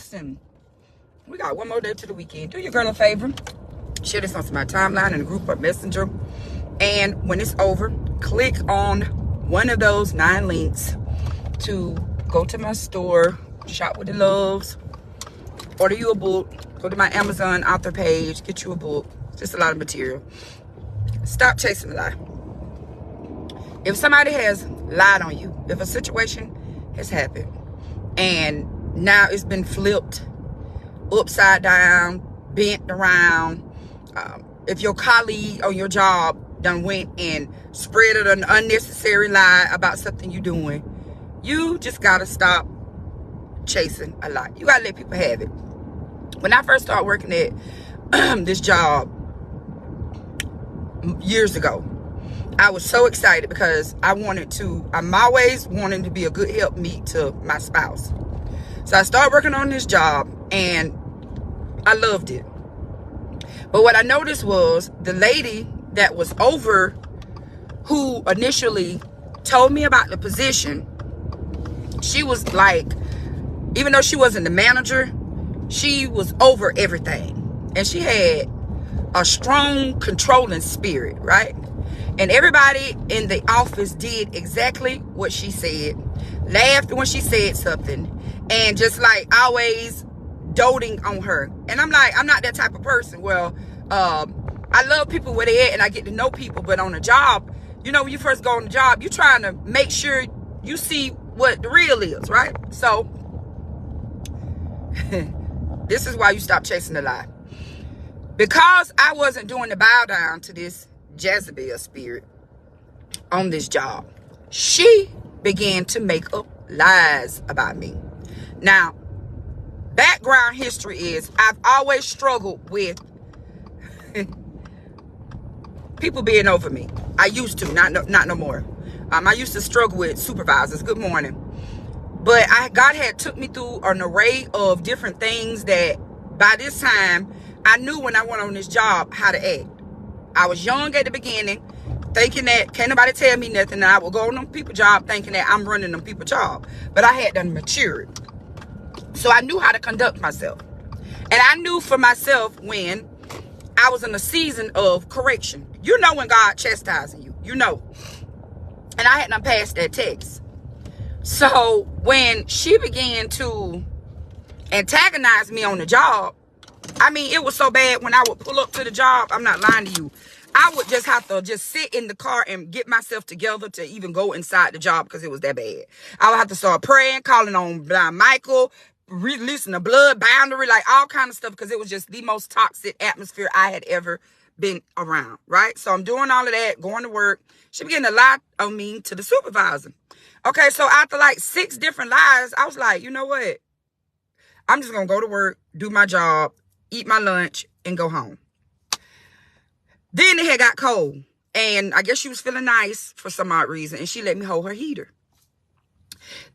listen, we got one more day to the weekend. Do your girl a favor. Share this on my timeline in a group or messenger. And when it's over, click on one of those 9 links to go to my store, shop with the loves, order you a book, go to my Amazon author page, get you a book. Just a lot of material. Stop chasing the lie. If somebody has lied on you, if a situation has happened and now it's been flipped upside down, bent around, if your colleague on your job done went and spread an unnecessary lie about something you're doing, you just gotta stop chasing a lie. You gotta let people have it. When I first started working at this job years ago, I was so excited because I'm always wanting to be a good helpmeet to my spouse. So I started working on this job and I loved it. But what I noticed was the lady that was over, who initially told me about the position, she was like, even though she wasn't the manager, she was over everything. And she had a strong controlling spirit, right? And everybody in the office did exactly what she said, laughed when she said something, and just like always doting on her. And I'm like, I'm not that type of person. Well, I love people where they at and I get to know people, but on a job, you know, when you first go on the job, you're trying to make sure you see what the real is, right? So this is why you stop chasing the lie. Because I wasn't doing the bow down to this Jezebel spirit on this job, she began to make up lies about me. Now, background history is I've always struggled with people being over me. I used to, not no more. I used to struggle with supervisors. Good morning. But God had took me through an array of different things that by this time I knew when I went on this job how to act. I was young at the beginning, thinking that can't nobody tell me nothing, and I would go on them people job thinking that I'm running them people job. But I had done matured. So I knew how to conduct myself. And I knew for myself when I was in a season of correction. You know when God chastising you. You know. And I hadn't passed that test. So when she began to antagonize me on the job, I mean, it was so bad when I would pull up to the job, I'm not lying to you, I would just have to just sit in the car and get myself together to even go inside the job because it was that bad. I would have to start praying, calling on Blind Michael, releasing the blood boundary, like all kind of stuff, because it was just the most toxic atmosphere I had ever been around, right? So I'm doing all of that, going to work. She began to lie on me to the supervisor. Okay, so after like 6 different lies, I was like, you know what? I'm just going to go to work, do my job, eat my lunch, and go home. Then it had got cold. And I guess she was feeling nice for some odd reason. And she let me hold her heater.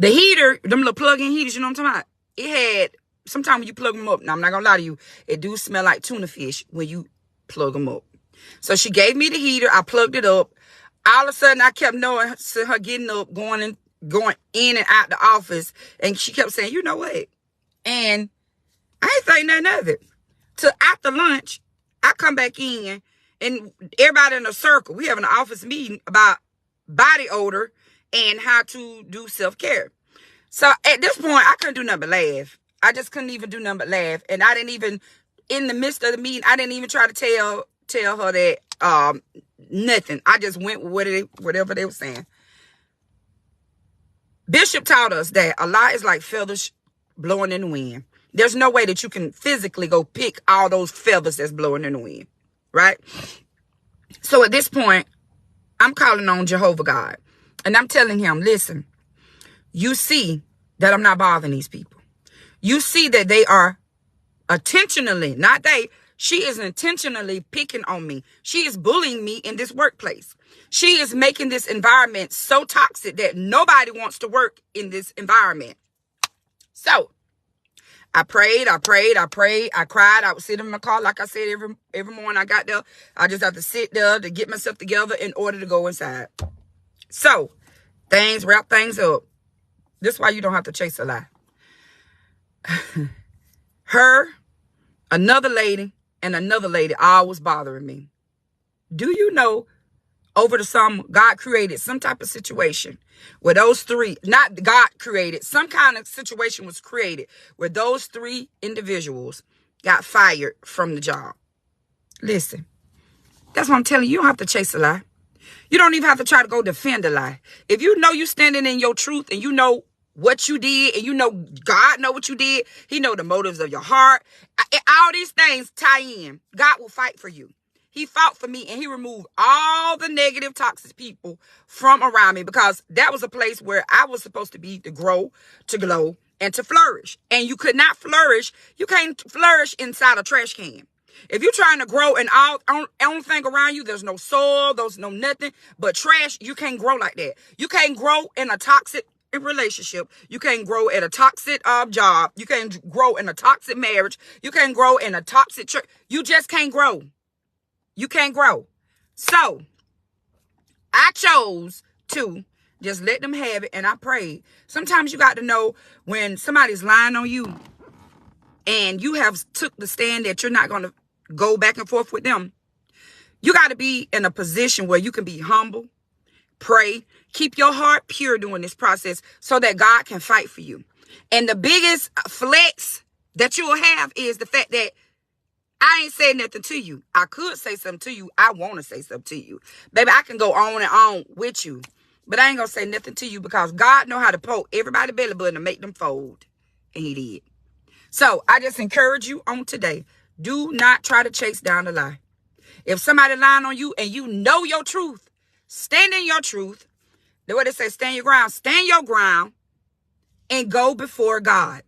The heater, them little plug-in heaters, you know what I'm talking about? It had, sometimes when you plug them up, now I'm not going to lie to you, it do smell like tuna fish when you plug them up. So she gave me the heater. I plugged it up. All of a sudden, I kept knowing her getting up, going in and out the office. And she kept saying, you know what? And I ain't think nothing of it. Till after lunch, I come back in and everybody in a circle. We have an office meeting about body odor and how to do self-care. So at this point, I couldn't do nothing but laugh. I just couldn't even do nothing but laugh. And I didn't even, in the midst of the meeting, I didn't even try to tell her that nothing. I just went with whatever they were saying. Bishop taught us that a lie is like feathers blowing in the wind. There's no way that you can physically go pick all those feathers that's blowing in the wind, right? So at this point, I'm calling on Jehovah God. And I'm telling him, listen, you see that I'm not bothering these people. You see that they are intentionally, she is intentionally picking on me. She is bullying me in this workplace. She is making this environment so toxic that nobody wants to work in this environment. So I prayed. I cried. I would sit in my car. Like I said, every morning I got there, I just have to sit there to get myself together in order to go inside. So wrap things up. This is why you don't have to chase a lie. Her, another lady, and another lady all was bothering me. Do you know, over the summer, God created some type of situation where those three, not God created, some kind of situation was created where those three individuals got fired from the job. Listen, that's what I'm telling you. You don't have to chase a lie. You don't even have to try to go defend a lie. If you know you standing in your truth and you know what you did and you know God know what you did, he know the motives of your heart. All these things tie in. God will fight for you. He fought for me and he removed all the negative, toxic people from around me because that was a place where I was supposed to be to grow, to glow, and to flourish. And you could not flourish. You can't flourish inside a trash can. If you're trying to grow and all only thing around you, there's no soil, there's no nothing but trash, you can't grow like that. You can't grow in a toxic relationship. You can't grow at a toxic job. You can't grow in a toxic marriage. You can't grow in a toxic church. You just can't grow. You can't grow. So I chose to just let them have it, and I prayed. Sometimes you got to know when somebody's lying on you and you have took the stand that you're not going to go back and forth with them. You got to be in a position where you can be humble, pray, keep your heart pure during this process so that God can fight for you. And the biggest flex that you will have is the fact that I ain't saying nothing to you. I could say something to you. I want to say something to you. Baby, I can go on and on with you. But I ain't going to say nothing to you because God know how to poke everybody belly button and make them fold. And he did. So I just encourage you on today. Do not try to chase down the lie. If somebody lying on you and you know your truth, stand in your truth. The way they say stand your ground. Stand your ground and go before God.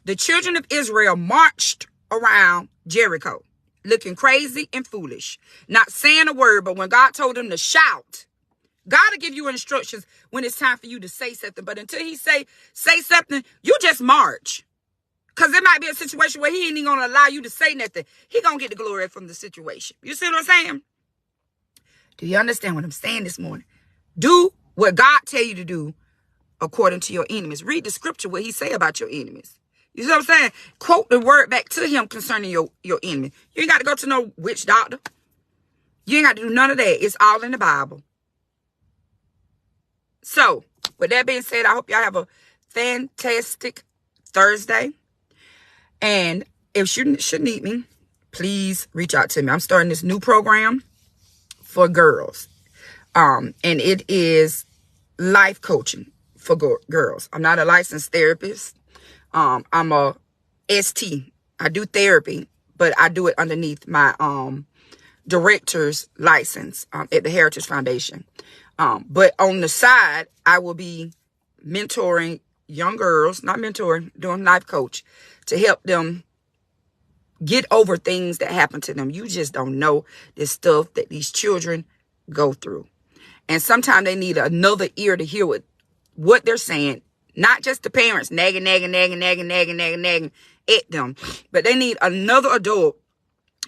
The children of Israel marched around Jericho, looking crazy and foolish, not saying a word, but when God told them to shout, God will give you instructions when it's time for you to say something. But until he say something, you just march. Because there might be a situation where he ain't even going to allow you to say nothing. He going to get the glory from the situation. You see what I'm saying? Do you understand what I'm saying this morning? Do what God tell you to do according to your enemies. Read the scripture what he say about your enemies. You see what I'm saying? Quote the word back to him concerning your enemy. You ain't got to go to no witch doctor. You ain't got to do none of that. It's all in the Bible. So, with that being said, I hope y'all have a fantastic Thursday. And if you should need me, please reach out to me. I'm starting this new program for girls. And it is life coaching for girls. I'm not a licensed therapist. I'm a ST. I do therapy, but I do it underneath my director's license at the Heritage Foundation. But on the side, I will be mentoring young girls, not mentoring, doing life coach to help them get over things that happen to them. You just don't know this stuff that these children go through. And sometimes they need another ear to hear what they're saying. Not just the parents nagging at them, but they need another adult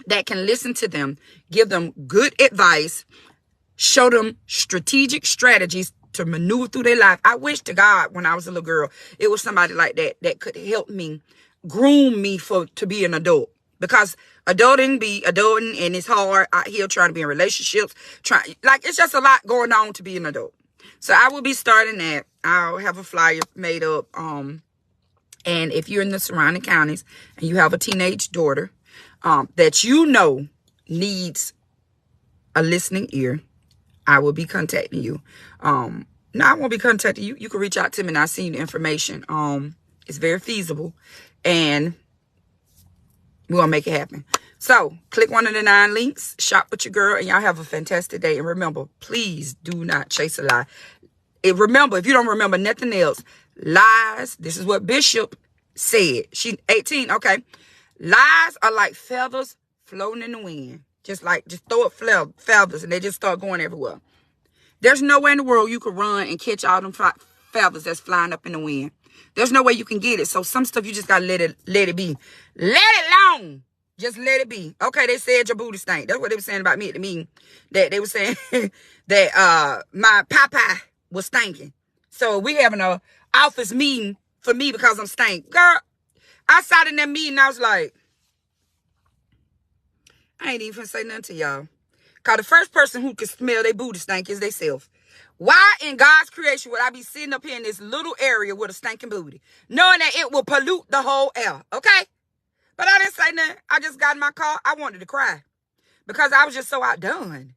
that can listen to them, give them good advice, show them strategic strategies to maneuver through their life. I wish to God when I was a little girl, it was somebody like that could help me, groom me to be an adult. Because adulting and it's hard out here trying to be in relationships. It's just a lot going on to be an adult. So I will be starting that. I'll have a flyer made up. And if you're in the surrounding counties and you have a teenage daughter that you know needs a listening ear, I will be contacting you. No, I won't be contacting you. You can reach out to me and I'll send you the information. It's very feasible. And we're going to make it happen. So, click one of the 9 links. Shop with your girl. And y'all have a fantastic day. And remember, please do not chase a lie. Remember, if you don't remember nothing else, lies. This is what Bishop said. She's 18. Okay. Lies are like feathers floating in the wind. Just throw up feathers and they just start going everywhere. There's no way in the world you could run and catch all them feathers that's flying up in the wind. There's no way you can get it. So some stuff you just got to let it be. Let it alone. Just let it be. Okay, they said your booty stank. That's what they were saying about me at the meeting. That they were saying that my papa was stinking. So we having a office meeting for me because I'm stank. Girl, I sat in that meeting, I was like, I ain't even say nothing to y'all. Because the first person who can smell their booty stink is theyself. Why in God's creation would I be sitting up here in this little area with a stinking booty, knowing that it will pollute the whole air, okay? But I didn't say nothing. I just got in my car. I wanted to cry because I was just so outdone.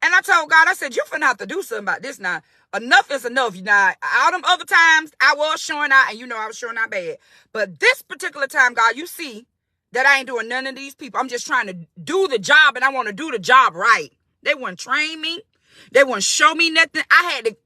And I told God, I said, you finna have to do something about this now. Enough is enough. Now, all them other times, I was showing out, and you know I was showing out bad. But this particular time, God, you see that I ain't doing none of these people. I'm just trying to do the job, and I want to do the job right. They wouldn't train me. They wouldn't show me nothing. I had to,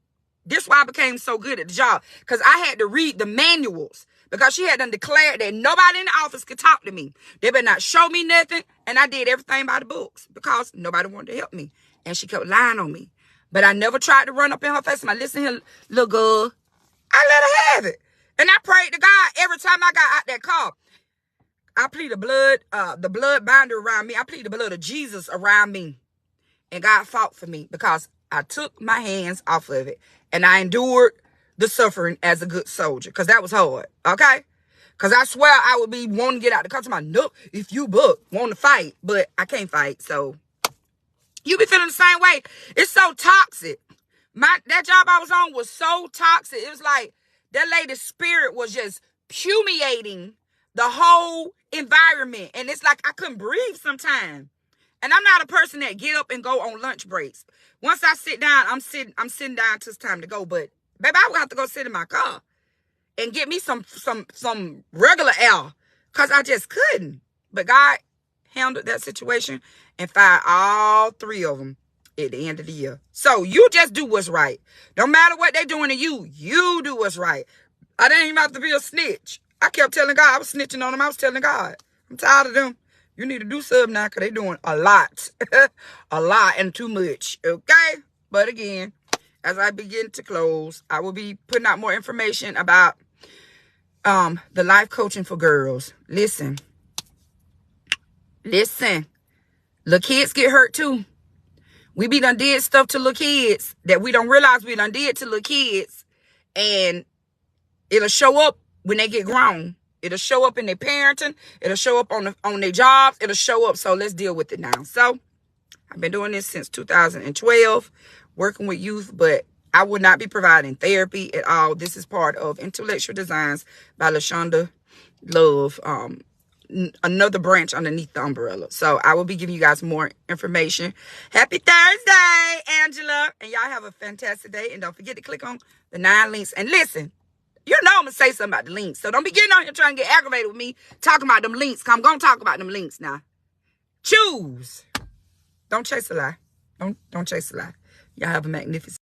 this is why I became so good at the job, because I had to read the manuals, because she had done declared that nobody in the office could talk to me. They better not show me nothing, and I did everything by the books, because nobody wanted to help me, and she kept lying on me. But I never tried to run up in her face. Listen here, little girl. I let her have it. And I prayed to God every time I got out that car. I plead the blood binder around me. I plead the blood of Jesus around me. And God fought for me because I took my hands off of it. And I endured the suffering as a good soldier, because that was hard, okay? Because I swear I would be wanting to get out the car to my nook if you want to fight. But I can't fight, so you be feeling the same way. It's so toxic. That job I was on was so toxic. It was like that lady's spirit was just pumiating the whole environment. And it's like I couldn't breathe sometimes. And I'm not a person that get up and go on lunch breaks. Once I sit down, I'm sitting down till it's time to go. But baby, I would have to go sit in my car and get me some regular air, because I just couldn't. But God handled that situation and fired all 3 of them at the end of the year. So you just do what's right. No matter what they're doing to you, you do what's right. I didn't even have to be a snitch. I kept telling God. I was snitching on them. I was telling God, I'm tired of them. You need to do something now, because they're doing a lot. A lot and too much. Okay? But again, as I begin to close, I will be putting out more information about the life coaching for girls. Listen. Little kids get hurt too. We be done did stuff to little kids that we don't realize we done did to little kids. And it'll show up when they get grown. It'll show up in their parenting. It'll show up on their jobs. It'll show up. So let's deal with it now. So I've been doing this since 2012, working with youth, but I would not be providing therapy at all. This is part of Intellectual Designs by LaShonda Love, another branch underneath the umbrella. So I will be giving you guys more information. Happy Thursday, Angela. And y'all have a fantastic day. And don't forget to click on the 9 links. And listen, you know I'm going to say something about the links. So don't be getting on here trying to get aggravated with me talking about them links. Because I'm going to talk about them links now. Choose. Don't chase a lie. Don't chase a lie. Y'all have a magnificent